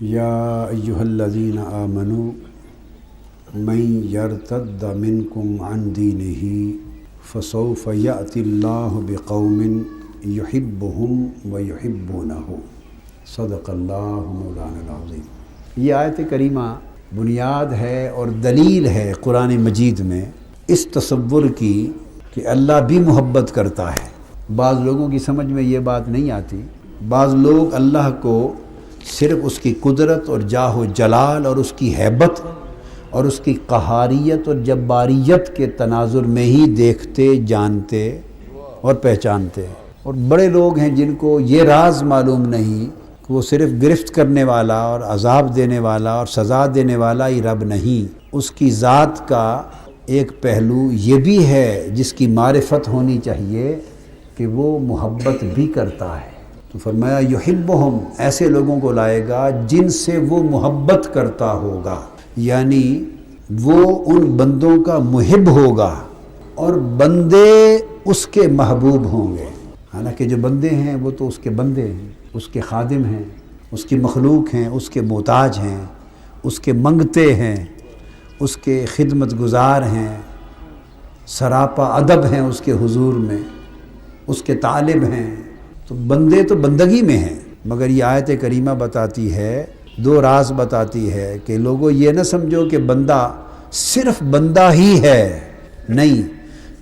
یا ایہا الذین آمنوا من یرتد منکم عن دینہ فسوف یأتی اللہ بقوم یحبہم ویحبونہ صدق اللہ مولانا العظیم۔ یہ آیت کریمہ بنیاد ہے اور دلیل ہے قرآن مجید میں اس تصور کی کہ اللہ بھی محبت کرتا ہے۔ بعض لوگوں کی سمجھ میں یہ بات نہیں آتی۔ بعض لوگ اللہ کو صرف اس کی قدرت اور جاہ و جلال اور اس کی ہیبت اور اس کی قہاریت اور جباریت کے تناظر میں ہی دیکھتے، جانتے اور پہچانتے، اور بڑے لوگ ہیں جن کو یہ راز معلوم نہیں کہ وہ صرف گرفت کرنے والا اور عذاب دینے والا اور سزا دینے والا ہی رب نہیں، اس کی ذات کا ایک پہلو یہ بھی ہے جس کی معرفت ہونی چاہیے کہ وہ محبت بھی کرتا ہے۔ تو فرمایا یحبہم، ایسے لوگوں کو لائے گا جن سے وہ محبت کرتا ہوگا، یعنی وہ ان بندوں کا محب ہوگا اور بندے اس کے محبوب ہوں گے۔ حالانکہ جو بندے ہیں وہ تو اس کے بندے ہیں، اس کے خادم ہیں، اس کی مخلوق ہیں، اس کے محتاج ہیں، اس کے منگتے ہیں، اس کے خدمت گزار ہیں، سراپا ادب ہیں اس کے حضور میں، اس کے طالب ہیں، تو بندے تو بندگی میں ہیں۔ مگر یہ آیت کریمہ بتاتی ہے، دو راز بتاتی ہے کہ لوگوں یہ نہ سمجھو کہ بندہ صرف بندہ ہی ہے، نہیں،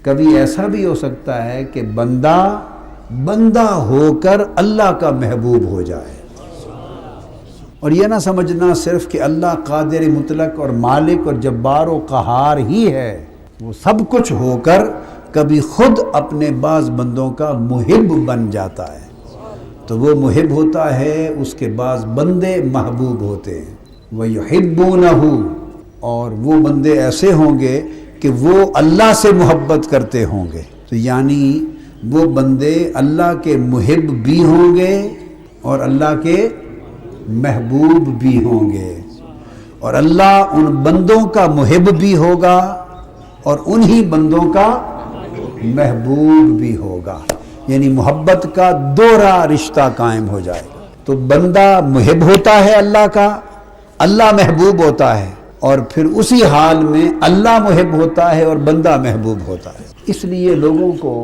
کبھی ایسا بھی ہو سکتا ہے کہ بندہ ہو کر اللہ کا محبوب ہو جائے۔ اور یہ نہ سمجھنا صرف کہ اللہ قادر مطلق اور مالک اور جبار و قہار ہی ہے، وہ سب کچھ ہو کر کبھی خود اپنے بعض بندوں کا محب بن جاتا ہے، تو وہ محب ہوتا ہے، اس کے بعض بندے محبوب ہوتے ہیں۔ وَيُحِبُّونَهُ، اور وہ بندے ایسے ہوں گے کہ وہ اللہ سے محبت کرتے ہوں گے، تو یعنی وہ بندے اللہ کے محب بھی ہوں گے اور اللہ کے محبوب بھی ہوں گے، اور اللہ ان بندوں کا محب بھی ہوگا اور انہی بندوں کا محبوب بھی ہوگا، یعنی محبت کا دوہرا رشتہ قائم ہو جائے گا۔ تو بندہ محب ہوتا ہے اللہ کا، اللہ محبوب ہوتا ہے، اور پھر اسی حال میں اللہ محب ہوتا ہے اور بندہ محبوب ہوتا ہے۔ اس لیے لوگوں کو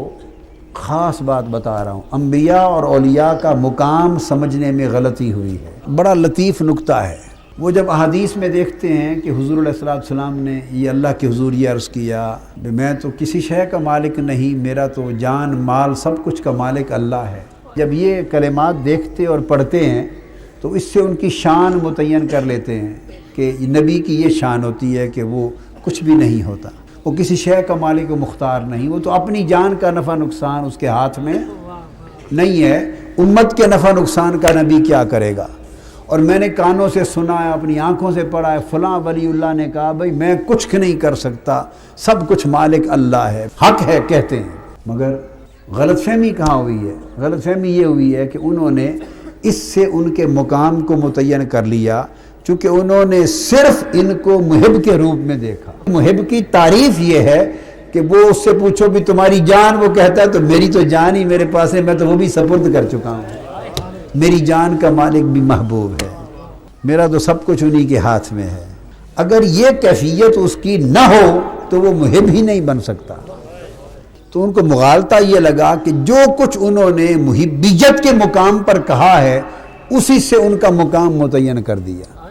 خاص بات بتا رہا ہوں، انبیاء اور اولیاء کا مقام سمجھنے میں غلطی ہوئی ہے۔ بڑا لطیف نکتہ ہے، وہ جب احادیث میں دیکھتے ہیں کہ حضور علیہ السلام نے یہ اللہ کے حضور یہ عرض کیا کہ میں تو کسی شے کا مالک نہیں، میرا تو جان مال سب کچھ کا مالک اللہ ہے۔ جب یہ کلمات دیکھتے اور پڑھتے ہیں تو اس سے ان کی شان متعین کر لیتے ہیں کہ نبی کی یہ شان ہوتی ہے کہ وہ کچھ بھی نہیں ہوتا، وہ کسی شے کا مالک و مختار نہیں، وہ تو اپنی جان کا نفع نقصان اس کے ہاتھ میں نہیں ہے، امت کے نفع نقصان کا نبی کیا کرے گا؟ اور میں نے کانوں سے سنا ہے، اپنی آنکھوں سے پڑھا ہے، فلاں ولی اللہ نے کہا بھائی میں کچھ نہیں کر سکتا، سب کچھ مالک اللہ ہے، حق ہے کہتے ہیں۔ مگر غلط فہمی کہاں ہوئی ہے؟ غلط فہمی یہ ہوئی ہے کہ انہوں نے اس سے ان کے مقام کو متعین کر لیا، چونکہ انہوں نے صرف ان کو محب کے روپ میں دیکھا۔ محب کی تعریف یہ ہے کہ وہ اس سے پوچھو بھی تمہاری جان، وہ کہتا ہے تو میری تو جان ہی میرے پاس ہے، میں تو وہ بھی سپرد کر چکا ہوں، میری جان کا مالک بھی محبوب ہے، میرا تو سب کچھ انہی کے ہاتھ میں ہے۔ اگر یہ کیفیت اس کی نہ ہو تو وہ محب ہی نہیں بن سکتا۔ تو ان کو مغالطہ یہ لگا کہ جو کچھ انہوں نے محبیت کے مقام پر کہا ہے اسی سے ان کا مقام متعین کر دیا۔